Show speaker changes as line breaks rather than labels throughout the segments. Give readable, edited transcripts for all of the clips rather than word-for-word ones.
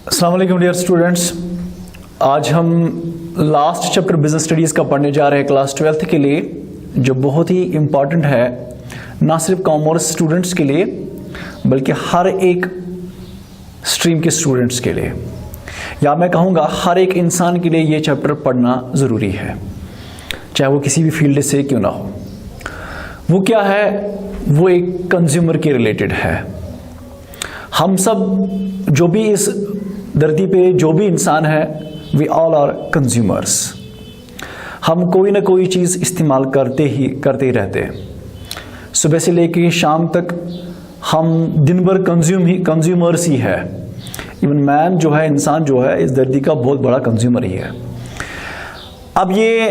अस्सलाम वालेकुम dear students, आज हम लास्ट चैप्टर बिजनेस स्टडीज़ का पढ़ने जा रहे हैं क्लास 12th के लिए, जो बहुत ही इम्पॉर्टेंट है ना सिर्फ कॉमर्स स्टूडेंट्स के लिए बल्कि हर एक स्ट्रीम के स्टूडेंट्स के लिए, या मैं कहूँगा हर एक इंसान के लिए ये चैप्टर पढ़ना ज़रूरी है, चाहे वो किसी भी फील्ड से क्यों ना हो। वो क्या है? वो एक कंज्यूमर के रिलेटेड है। हम सब जो भी इस धरती पे जो भी इंसान है, वी ऑल आर कंज्यूमर्स। हम कोई ना कोई चीज़ इस्तेमाल करते ही रहते हैं। सुबह से लेकर शाम तक हम दिन भर कंज्यूमर्स ही है। इवन मैन जो है, इंसान जो है, इस धरती का बहुत बड़ा कंज्यूमर ही है। अब ये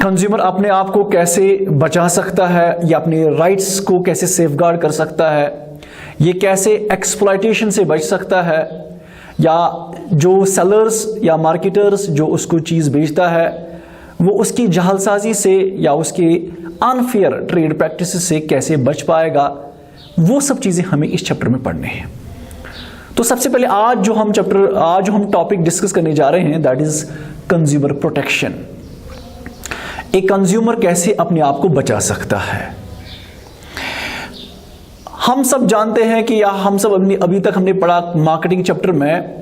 कंज्यूमर अपने आप को कैसे बचा सकता है या अपने राइट्स को कैसे सेफगार्ड कर सकता है, ये कैसे एक्सप्लॉयटेशन से बच सकता है, या जो सेलर्स या मार्केटर्स जो उसको चीज़ बेचता है वो उसकी जहालसाजी से या उसके अनफेयर ट्रेड प्रैक्टिसेस से कैसे बच पाएगा, वो सब चीज़ें हमें इस चैप्टर में पढ़नी है। तो सबसे पहले आज जो हम टॉपिक डिस्कस करने जा रहे हैं, दैट इज कंज्यूमर प्रोटेक्शन। एक कंज्यूमर कैसे अपने आप को बचा सकता है। हम सब जानते हैं कि या हम सब अभी तक हमने पढ़ा मार्केटिंग चैप्टर में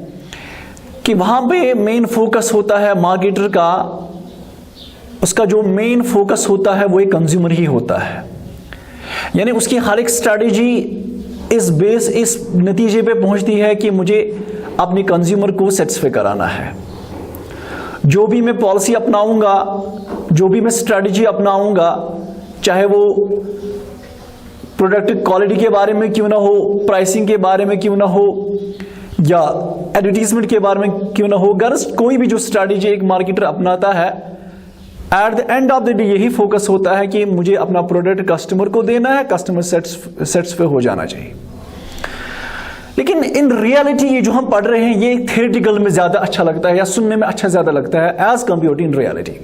कि वहां पे मेन फोकस होता है मार्केटर का, उसका जो मेन फोकस होता है वो एक कंज्यूमर ही होता है। यानी उसकी हर एक स्ट्रैटेजी इस नतीजे पे पहुंचती है कि मुझे अपने कंज्यूमर को सेटिस्फाई कराना है। जो भी मैं पॉलिसी अपनाऊंगा, जो भी मैं स्ट्रैटेजी अपनाऊंगा, चाहे वो प्रोडक्ट क्वालिटी के बारे में क्यों ना हो, प्राइसिंग के बारे में क्यों ना हो, या एडवर्टीजमेंट के बारे में क्यों ना हो, गर्ज कोई भी जो स्ट्रैटेजी एक मार्केटर अपनाता है, at the end of the day यही फोकस होता है कि मुझे अपना प्रोडक्ट कस्टमर को देना है, कस्टमर सेटिस्फाई हो जाना चाहिए। लेकिन इन रियलिटी ये जो हम पढ़ रहे हैं ये थियोरेटिकल में ज्यादा अच्छा लगता है या सुनने में अच्छा ज्यादा लगता है as compared to in reality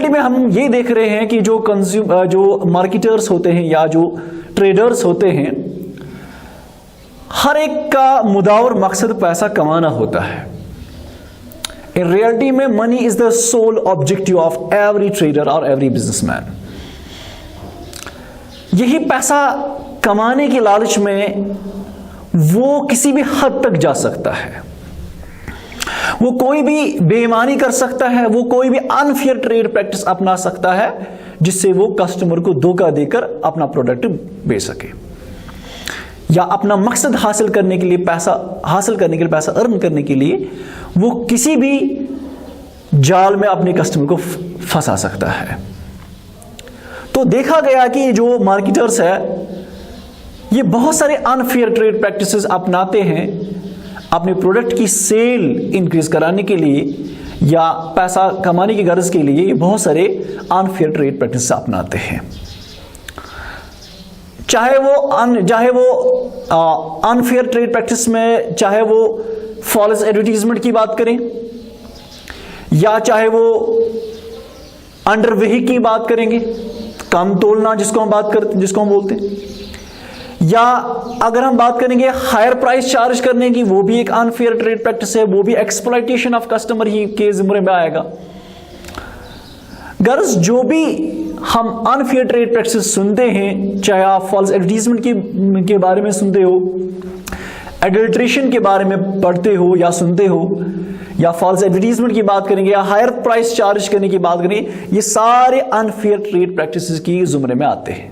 में हम ये देख रहे हैं कि जो मार्केटर्स होते हैं या जो ट्रेडर्स होते हैं, हर एक का मुद्दा और मकसद पैसा कमाना होता है। इन रियलिटी में money is the sole objective of every trader और एवरी बिजनेसमैन। यही पैसा कमाने के लालच में वो किसी भी हद तक जा सकता है। वो कोई भी बेईमानी कर सकता है, वो कोई भी अनफेयर ट्रेड प्रैक्टिस अपना सकता है जिससे वो कस्टमर को धोखा देकर अपना प्रोडक्ट बेच सके, या अपना मकसद हासिल करने के लिए पैसा अर्न करने के लिए वो किसी भी जाल में अपने कस्टमर को फंसा सकता है। तो देखा गया कि जो मार्केटर्स है ये बहुत सारे अनफेयर ट्रेड प्रैक्टिसेस अपनाते हैं अपने प्रोडक्ट की सेल इंक्रीज कराने के लिए या पैसा कमाने की गर्ज के लिए। बहुत सारे अनफेयर ट्रेड प्रैक्टिस अपनाते हैं, चाहे वो अनफेयर ट्रेड प्रैक्टिस में चाहे वो फॉल्स एडवर्टीजमेंट की बात करें, या चाहे वो अंडर वेही की बात करेंगे, कम तोलना जिसको हम बोलते हैं, या अगर हम बात करेंगे हायर प्राइस चार्ज करने की, वो भी एक अनफेयर ट्रेड प्रैक्टिस है, वो भी एक्सप्लॉयटेशन ऑफ कस्टमर ही के जिम्मे में आएगा। गर्ज जो भी हम अनफेयर ट्रेड प्रैक्टिस सुनते हैं, चाहे आप फॉल्स एडवर्टीजमेंट के बारे में सुनते हो, एडल्ट्रेशन के बारे में पढ़ते हो या सुनते हो, या फॉल्स एडवर्टीजमेंट की बात करेंगे या हायर प्राइस चार्ज करने की बात करें, ये सारे अनफेयर ट्रेड प्रैक्टिसेस की जुमरे में आते हैं।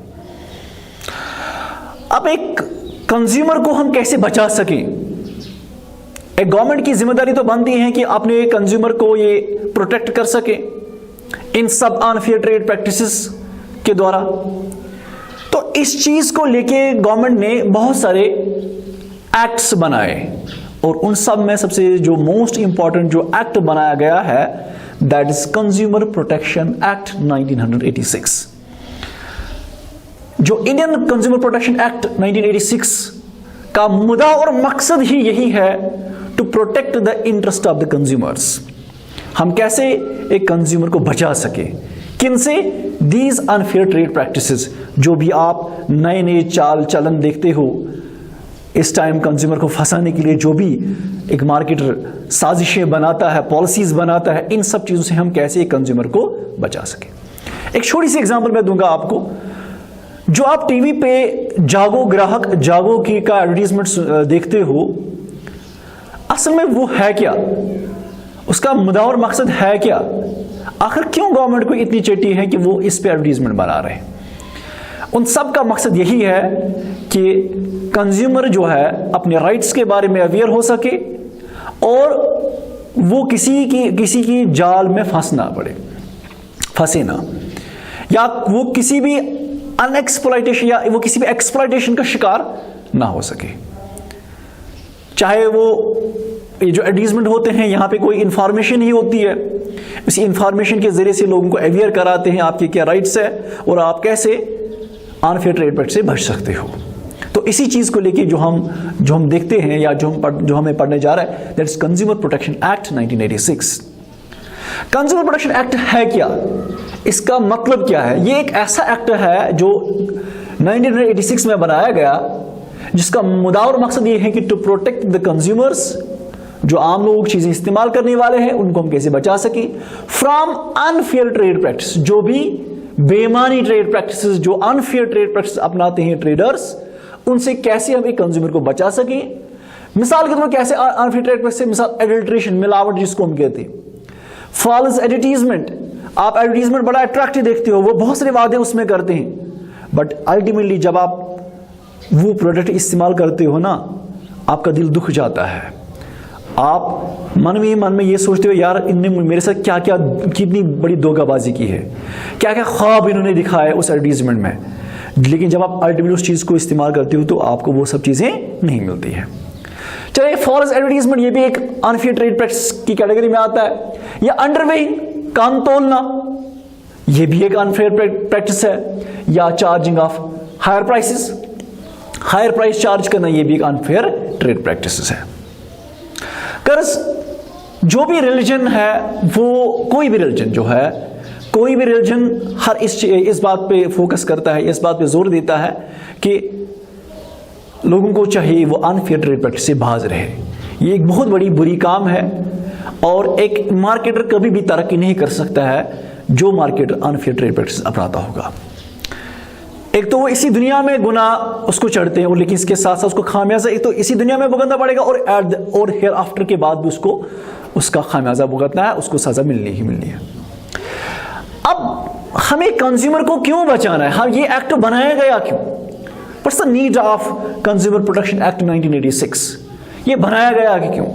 अब एक कंज्यूमर को हम कैसे बचा सकें? एक गवर्नमेंट की जिम्मेदारी तो बनती है कि अपने कंज्यूमर को ये प्रोटेक्ट कर सके इन सब अनफेयर ट्रेड प्रैक्टिसेस के द्वारा। तो इस चीज को लेके गवर्नमेंट ने बहुत सारे एक्ट्स बनाए, और उन सब में सबसे जो मोस्ट इंपॉर्टेंट जो एक्ट बनाया गया है, that is consumer protection act 1986। जो इंडियन कंज्यूमर प्रोटेक्शन एक्ट 1986 का मुद्दा और मकसद ही यही है, to protect the interest of the consumers. हम कैसे एक कंज्यूमर को बचा सके, किन से? दीज अनफेयर ट्रेड प्रैक्टिसेस, जो भी आप नए चाल चलन देखते हो, इस टाइम कंज्यूमर को फंसाने के लिए जो भी एक मार्केटर साजिशें बनाता है, पॉलिसीज बनाता है, इन सब चीजों से हम कैसे एक कंज्यूमर को बचा सके। एक छोटी सी एग्जांपल मैं दूंगा आपको। जो आप टीवी पे जागो ग्राहक जागो की का एडवर्टीजमेंट देखते हो, असल में वो है क्या, उसका मुद्दा और मकसद है क्या, आखिर क्यों गवर्नमेंट को इतनी चेटी है कि वो इस पे एडवर्टीजमेंट बना रहे हैं। उन सब का मकसद यही है कि कंज्यूमर जो है अपने राइट्स के बारे में अवेयर हो सके और वो किसी की जाल में फंसे ना, या वो किसी भी अनएक्सप्लॉइटेशन या वो किसी भी एक्सप्लॉइटेशन का शिकार ना हो सके। चाहे वो ये जो एडवर्टीजमेंट होते हैं, यहां पे कोई इंफॉर्मेशन ही होती है, इस इंफॉर्मेशन के जरिए से लोगों को अवेयर कराते हैं आपके क्या राइट्स है और आप कैसे अनफेयर ट्रेड प्रैक्टिस से बच सकते हो। तो इसी चीज को लेके जो हम देखते हैं या जो हमें पढ़ने जा रहा है, that is consumer protection act 1986। Consumer protection act है क्या, इसका मतलब क्या है? ये एक ऐसा एक्ट है जो 1986 में बनाया गया, जिसका मुद्दा और मकसद ये है कि टू प्रोटेक्ट द कंज्यूमर्स, जो आम लोग चीजें इस्तेमाल करने वाले हैं उनको हम कैसे बचा सके फ्रॉम अनफेयर ट्रेड प्रैक्टिस, जो भी बेईमानी ट्रेड प्रैक्टिसेस, जो अनफेयर ट्रेड प्रैक्टिस अपनाते हैं ट्रेडर्स, उनसे कैसे हम एक कंज्यूमर को बचा सके। मिसाल के तौर पर कैसे अनफेयर ट्रेड प्रैक्टिस, मिसाल एडल्ट्रेशन, मिलावट जिसको हम कहते हैं, फॉल्स एडवर्टीजमेंट। आप एडवर्टीजमेंट बड़ा अट्रैक्टिव देखते हो, वो बहुत सारे वादे उसमें करते हैं, बट अल्टीमेटली जब आप वो प्रोडक्ट इस्तेमाल करते हो ना, आपका दिल दुख जाता है। आप मन में ये सोचते हो, यार इनने मेरे साथ क्या क्या कितनी बड़ी धोखाबाजी की है, क्या क्या ख्वाब इन्होंने दिखाया उस एडवर्टीजमेंट में। लेकिन जब आप अल्टीमेटली उस चीज को इस्तेमाल करते हो तो आपको वो सब चीजें नहीं मिलती है। चलिए, फॉल्स एडवर्टीजमेंट ये भी एक अनफेयर ट्रेड प्रैक्टिस की कैटेगरी में आता है। या अंडरवेइंग, कम तोलना, ये भी एक अनफेयर प्रैक्टिस है। या charging of higher prices, higher price charge करना, ये भी एक अनफेयर ट्रेड प्रैक्टिस है। कर्ज, जो भी रिलीजन है, वो कोई भी रिलीजन जो है, कोई भी रिलीजन हर इस बात पे फोकस करता है, इस बात पे जोर देता है कि लोगों को चाहिए वो अनफेयर ट्रेड प्रैक्टिस से बाज रहे। ये एक बहुत बड़ी बुरी काम है और एक मार्केटर कभी भी तरक्की नहीं कर सकता है जो मार्केटर अनफेयर ट्रेड प्रैक्टिस अपनाता होगा। एक तो वो इसी दुनिया में गुनाह उसको चढ़ते हैं, और लेकिन इसके साथ साथ उसको खामियाजा एक तो इसी दुनिया में भुगतना पड़ेगा और हेयर आफ्टर के बाद भी उसको उसका खामियाजा भुगतना है, उसको सजा मिलनी ही मिलनी है। अब हमें कंज्यूमर को क्यों बचाना है, हम ये एक्ट बनाया गया क्यों? What's the need of consumer protection act 1986? ये बनाया गया कि क्यों?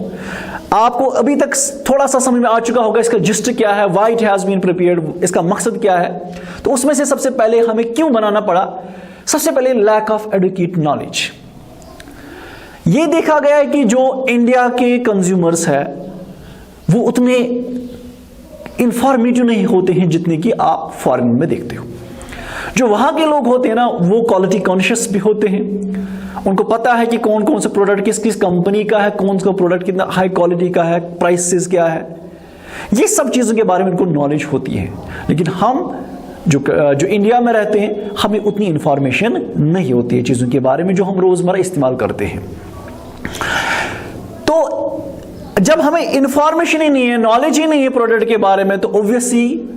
आपको अभी तक थोड़ा सा समझ में आ चुका होगा इसका जिस्ट क्या है, why it has been prepared, इसका मकसद क्या है। तो उसमें से सबसे पहले हमें क्यों बनाना पड़ा? सबसे पहले लैक ऑफ एडुकेट नॉलेज। ये देखा गया है कि जो इंडिया के कंज्यूमर्स है वो उतने इंफॉर्मेटिव नहीं होते हैं जितने कि आप फॉरेन में देखते हो। जो वहां के लोग होते हैं ना, वो क्वालिटी कॉन्शियस भी होते हैं, उनको पता है कि कौन कौन सा प्रोडक्ट किस किस कंपनी का है, कौन सा प्रोडक्ट कितना हाई क्वालिटी का है, प्राइसेस क्या है, ये सब चीजों के बारे में उनको नॉलेज होती है। लेकिन हम जो इंडिया में रहते हैं, हमें उतनी इंफॉर्मेशन नहीं होती है चीजों के बारे में जो हम रोजमर्रा इस्तेमाल करते हैं। तो जब हमें इंफॉर्मेशन ही नहीं है, नॉलेज ही नहीं है प्रोडक्ट के बारे में, तो ऑब्वियसली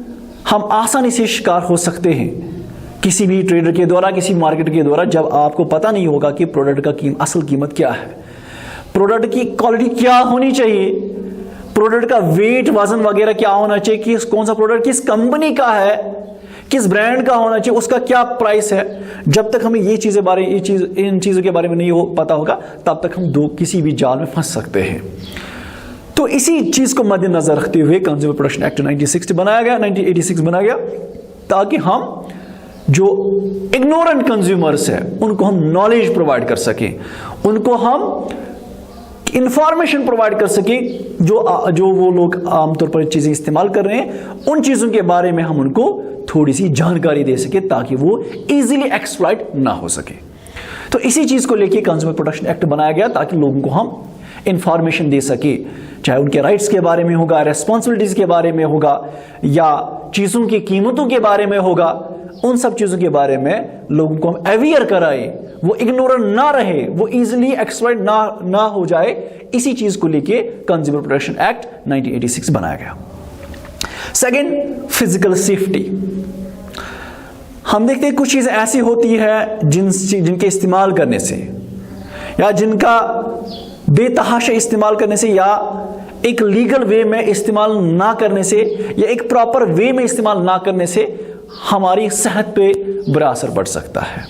हम आसानी से शिकार हो सकते हैं किसी भी ट्रेडर के द्वारा, किसी मार्केट के द्वारा। जब आपको पता नहीं होगा कि प्रोडक्ट का असल कीमत क्या है, प्रोडक्ट की क्वालिटी क्या होनी चाहिए, प्रोडक्ट का वेट वजन वगैरह क्या होना चाहिए, कि कौन सा प्रोडक्ट किस कंपनी का है, किस ब्रांड का होना चाहिए, उसका क्या प्राइस है, जब तक हमें इन चीजों के बारे में नहीं पता होगा, तब तक हम किसी भी जाल में फंस सकते हैं। तो इसी चीज को मद्देनजर रखते हुए कंज्यूमर प्रोटेक्शन एक्ट 1986 बनाया गया, ताकि हम जो इग्नोरेंट कंज्यूमर्स है उनको हम नॉलेज प्रोवाइड कर सकें, उनको हम इंफॉर्मेशन प्रोवाइड कर सकें, जो वो लोग आमतौर पर चीजें इस्तेमाल कर रहे हैं, उन चीजों के बारे में हम उनको थोड़ी सी जानकारी दे सके ताकि वो इजीली एक्सप्लॉइट ना हो सके। तो इसी चीज को लेके कंज्यूमर प्रोटेक्शन एक्ट बनाया गया, ताकि लोगों को हम इंफॉर्मेशन दे सके, चाहे उनके राइट्स के बारे में होगा, रेस्पॉन्सिबिलिटीज के बारे में होगा, या चीजों की कीमतों के बारे में होगा, उन सब चीजों के बारे में लोगों को हम अवेयर कराएं, वो इग्नोरेंट ना रहे, वो इजीली एक्सप्लॉइट ना हो जाए। इसी चीज को लेके कंज्यूमर प्रोटेक्शन एक्ट 1986 बनाया गया। Second, physical safety. हम देखते हैं कुछ चीजें ऐसी होती है जिनके इस्तेमाल करने से या जिनका बेतहाशा इस्तेमाल करने से या एक लीगल वे में इस्तेमाल ना करने से या एक प्रॉपर वे में इस्तेमाल ना करने से हमारी सेहत पे बुरा असर पड़ सकता है।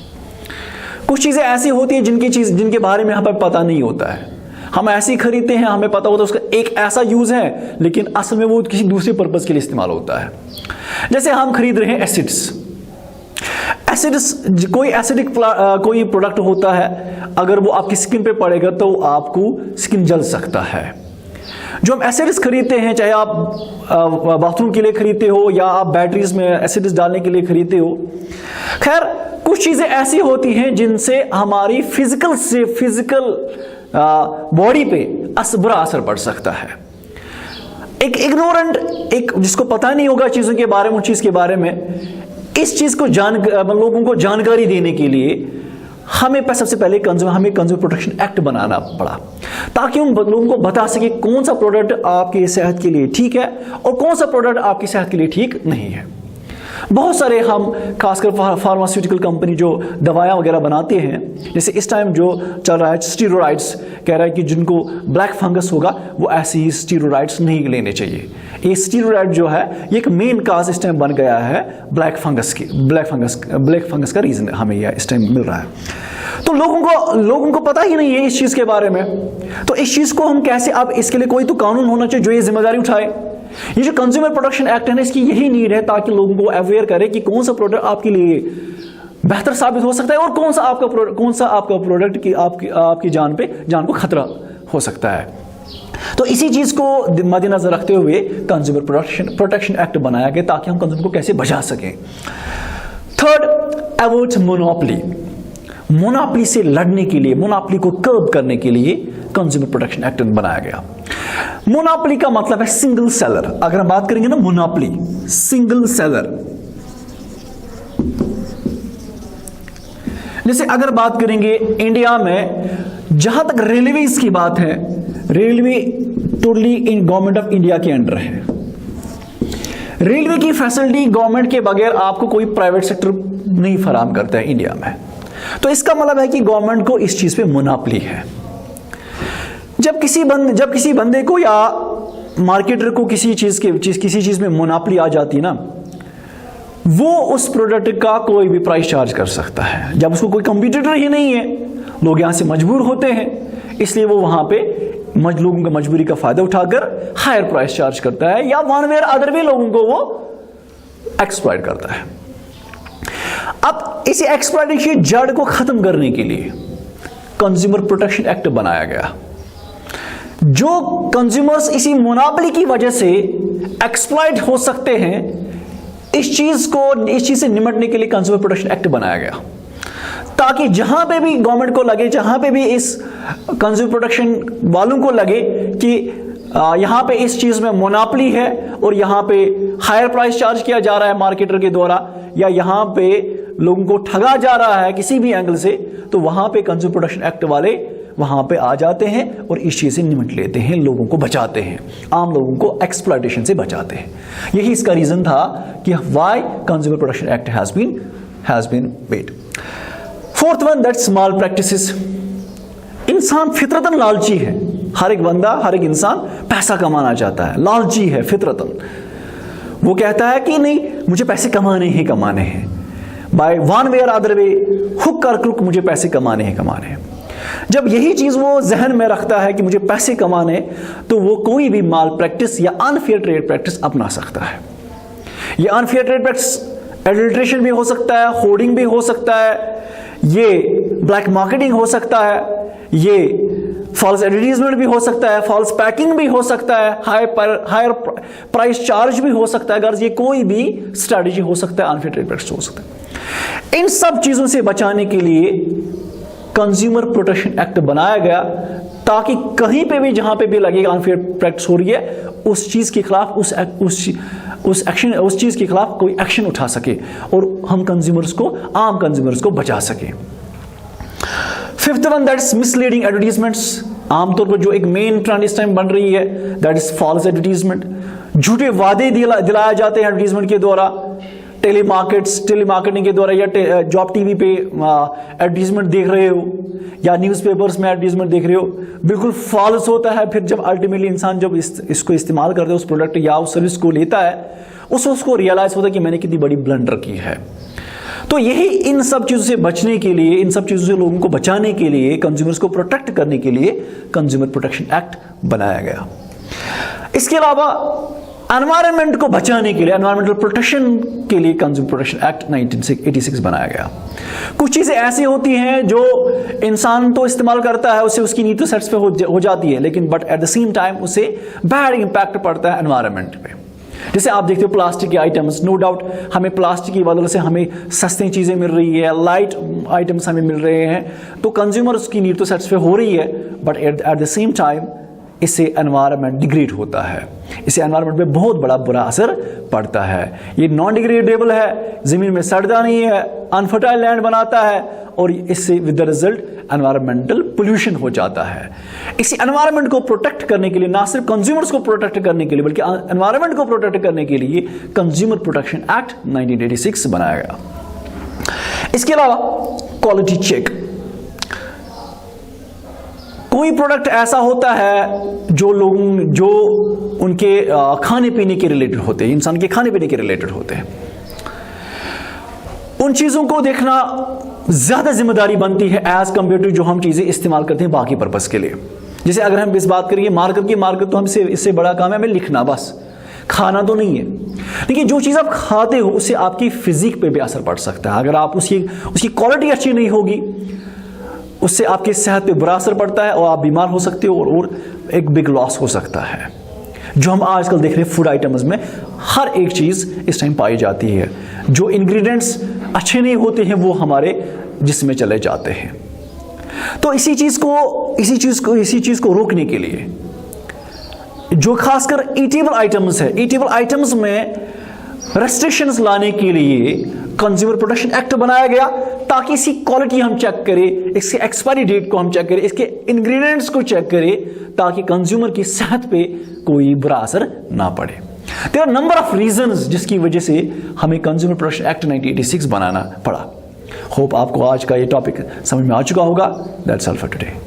कुछ चीजें ऐसी होती हैं जिनके बारे में हमें पता नहीं होता है, हम ऐसे ही खरीदते हैं, हमें पता होता है उसका एक ऐसा यूज है लेकिन असल में वो किसी दूसरे पर्पज के लिए इस्तेमाल होता है। जैसे हम खरीद रहे हैं एसिड्स, कोई एसिडिक कोई प्रोडक्ट होता है, अगर वो आपकी स्किन पे पड़ेगा तो आपको स्किन जल सकता है। जो हम एसिड्स खरीदते हैं, चाहे आप बाथरूम के लिए खरीदते हो या आप बैटरीज में एसिड्स डालने के लिए खरीदते हो, खैर कुछ चीजें ऐसी होती हैं जिनसे हमारी फिजिकल बॉडी पे बुरा असर पड़ सकता है। एक इग्नोरेंट, एक जिसको पता नहीं होगा चीजों के बारे में, उन चीज के बारे में, इस चीज को लोगों को जानकारी देने के लिए हमें सबसे पहले कंज्यूमर प्रोटेक्शन एक्ट बनाना पड़ा, ताकि उन लोगों को बता सके कौन सा प्रोडक्ट आपकी सेहत के लिए ठीक है और कौन सा प्रोडक्ट आपकी सेहत के लिए ठीक नहीं है। बहुत सारे हम खासकर फार्मास्यूटिकल कंपनी जो दवाइयां वगैरह बनाते हैं, जैसे इस टाइम जो चल रहा है स्टीरोइड्स, कह रहा है कि जिनको ब्लैक फंगस होगा वो ऐसे ही स्टीरोइड्स नहीं लेने चाहिए। ये स्टीरोइड जो है ये एक मेन काज इस टाइम बन गया है ब्लैक फंगस का रीजन हमें यह इस टाइम मिल रहा है। तो लोगों को पता ही नहीं है इस चीज के बारे में। तो इस चीज को हम कैसे, अब इसके लिए कोई तो कानून होना चाहिए जो ये जिम्मेदारी उठाए। ये जो कंज्यूमर प्रोटेक्शन एक्ट है ना, इसकी यही नीड है ताकि लोगों को अवेयर करे कि कौन सा प्रोडक्ट आपके लिए बेहतर साबित हो सकता है और कौन सा आपका प्रोडक्ट की आपकी जान को खतरा हो सकता है। तो इसी चीज को मद्देनजर रखते हुए कंज्यूमर प्रोटेक्शन एक्ट बनाया गया ताकि हम कंज्यूमर को कैसे बचा सकें। थर्ड, अवॉइड मोनोपोली से लड़ने के लिए, मोनोपोली को कर्ब करने के लिए कंज्यूमर प्रोटेक्शन एक्ट बनाया गया। मोनोपोली का मतलब है सिंगल सेलर। अगर हम बात करेंगे ना मोनोपोली, सिंगल सेलर, जैसे अगर बात करेंगे इंडिया में, जहां तक रेलवेज की बात है, railway totally in government of India के अंडर है। रेलवे की फैसिलिटी गवर्नमेंट के बगैर आपको कोई प्राइवेट सेक्टर नहीं फराहम करता है इंडिया में। तो इसका मतलब है कि गवर्नमेंट को इस चीज पे मोनोपोली है। जब किसी बंदे को या मार्केटर को किसी चीज में मोनोपोली आ जाती ना, वो उस प्रोडक्ट का कोई भी प्राइस चार्ज कर सकता है। जब उसको कोई कंपटीटर ही नहीं है, लोग यहां से मजबूर होते हैं, इसलिए वो वहां पे लोगों की मजबूरी का फायदा उठाकर हायर प्राइस चार्ज करता है या वन वे अदर वे लोगों को वो एक्सप्लॉइट करता है। अब इसी एक्सप्लॉइटेशन की जड़ को खत्म करने के लिए कंज्यूमर प्रोटेक्शन एक्ट बनाया गया। जो कंज्यूमर्स इसी मोनोपोली की वजह से एक्सप्लॉइट हो सकते हैं, इस चीज से निपटने के लिए कंज्यूमर प्रोटेक्शन एक्ट बनाया गया, ताकि जहां पे भी गवर्नमेंट को लगे, जहां पे भी इस कंज्यूमर प्रोटेक्शन वालों को लगे कि यहां पे इस चीज में मोनोपोली है और यहां पे हायर प्राइस चार्ज किया जा रहा है मार्केटर के द्वारा, या यहां पे लोगों को ठगा जा रहा है किसी भी एंगल से, तो वहां पे कंज्यूमर प्रोटेक्शन एक्ट वाले वहां पे आ जाते हैं और इस चीज से निपट लेते हैं, लोगों को बचाते हैं, आम लोगों को एक्सप्लॉइटेशन से बचाते हैं। यही इसका रीजन था कि why consumer protection act has been made. Fourth one, that small practices. इंसान फितरतन लालची है। हर एक बंदा, हर एक इंसान पैसा कमाना चाहता है, लालची है फितरतन। वो कहता है कि नहीं, मुझे पैसे कमाने हैं, बाय वन वे और अदर वे, हुक और क्रुक, मुझे पैसे कमाने हैं। जब यही चीज वो जहन में रखता है कि मुझे पैसे कमाने, तो वो कोई भी माल प्रैक्टिस या अनफेयर ट्रेड प्रैक्टिस अपना सकता है। ये अनफेयर ट्रेड प्रैक्टिस एडल्ट्रेशन भी हो सकता है, होर्डिंग भी हो सकता है, ये ब्लैक मार्केटिंग हो सकता है, ये फॉल्स एडवर्टाइजमेंट भी हो सकता है, फॉल्स पैकिंग भी हो सकता है, हायर प्राइस चार्ज भी हो सकता है, अगर ये कोई भी स्ट्रैटेजी हो सकता है, अनफेयर ट्रेड प्रैक्टिस हो सकता है। इन सब चीजों से बचाने के लिए कंज्यूमर प्रोटेक्शन एक्ट बनाया गया, ताकि कहीं पे भी, जहां पे भी लगेगा अनफेयर प्रैक्टिस हो रही है, उस चीज के खिलाफ उस चीज के खिलाफ कोई एक्शन उठा सके और हम कंज्यूमर्स को, आम कंज्यूमर्स को बचा सके। Fifth one, that is misleading advertisements. आमतौर पर जो एक मेन ट्रेंड इस टाइम बन रही है, दैट इज फॉल्स एडवर्टीजमेंट। झूठे वादे दिलाए जाते हैं एडवर्टीजमेंट के द्वारा, टेलीमार्केटिंग के द्वारा, या जो आप टीवी पे एडवर्टीजमेंट देख रहे हो या न्यूज़पेपर्स में एडवर्टीजमेंट देख रहे हो, बिल्कुल फॉल्स होता है। फिर जब अल्टीमेटली इंसान जब इसको इस्तेमाल करता है, उस प्रोडक्ट या उस सर्विस को लेता है, उसको रियलाइज होता है कि मैंने कितनी बड़ी ब्लंडर की है। तो यही इन सब चीजों से बचने के लिए, इन सब चीजों से लोगों को बचाने के लिए, कंज्यूमर्स को प्रोटेक्ट करने के लिए कंज्यूमर प्रोटेक्शन एक्ट बनाया गया। इसके अलावा एनवायरनमेंट को बचाने के लिए, एनवायरमेंटल प्रोटेक्शन के लिए कंज्यूमर प्रोटेक्शन एक्ट 1986 बनाया गया। कुछ चीजें ऐसी होती हैं जो इंसान तो इस्तेमाल करता है, उससे उसकी नीड तो सेटिस्फाई हो जाती है, लेकिन but at the same time उससे बैड इंपैक्ट पड़ता है एनवायरनमेंट पे। जैसे आप देखते हो प्लास्टिक के आइटम्स, नो डाउट हमें प्लास्टिक की वजह से हमें सस्ती चीजें मिल रही है, लाइट आइटम्स हमें मिल रहे हैं, तो कंज्यूमर उसकी नीड तो सेटिस्फाई हो रही है, but at the same time इससे एनवायरनमेंट डिग्रेड होता है, इससे एनवायरनमेंट पे बहुत बड़ा बुरा असर पड़ता है। ये नॉन डिग्रेडेबल है, जमीन में सड़ता नहीं है, अनफर्टाइल लैंड बनाता है, और इससे with the result environmental pollution हो जाता है। इसी एनवायरनमेंट को प्रोटेक्ट करने के लिए, ना सिर्फ कंज्यूमर्स को प्रोटेक्ट करने के लिए बल्कि एनवायरनमेंट को प्रोटेक्ट करने के लिए कंज्यूमर प्रोटेक्शन एक्ट 1986 बनाया गया। इसके अलावा क्वालिटी चेक। कोई प्रोडक्ट ऐसा होता है जो उनके खाने पीने के रिलेटेड होते हैं, इंसान के खाने पीने के रिलेटेड होते हैं, उन चीजों को देखना ज्यादा जिम्मेदारी बनती है एज कंपेयर टू जो हम चीजें इस्तेमाल करते हैं बाकी पर्पस के लिए। जैसे अगर हम इस बात करिए मार्कर की, मार्कर तो हमसे इससे बड़ा काम है हमें लिखना, बस खाना तो नहीं है। लेकिन जो चीज आप खाते हो उससे आपकी फिजिक पे भी असर पड़ सकता है। अगर आप उसकी क्वालिटी अच्छी नहीं होगी, उससे आपकी सेहत पे बुरा असर पड़ता है और आप बीमार हो सकते हो और एक बिग लॉस हो सकता है। जो हम आजकल देख रहे हैं फूड आइटम्स में हर एक चीज इस टाइम पाई जाती है, जो इंग्रेडिएंट्स अच्छे नहीं होते हैं वो हमारे जिस्म में चले जाते हैं। तो इसी चीज को रोकने के लिए जो खासकर ईटेबल आइटम्स है, ईटेबल आइटम्स में रेस्ट्रिक्शंस लाने के लिए कंज्यूमर प्रोटेक्शन एक्ट बनाया गया, ताकि इसकी क्वालिटी हम चेक करें, इसके एक्सपायरी डेट को हम चेक करें, इसके इंग्रेडिएंट्स को चेक करें, ताकि कंज्यूमर की सेहत पे कोई बुरा असर ना पड़े। There are number of reasons जिसकी वजह से हमें कंज्यूमर प्रोटेक्शन एक्ट 1986 बनाना पड़ा। होप आपको आज का ये टॉपिक समझ में आ चुका होगा। That's all for today.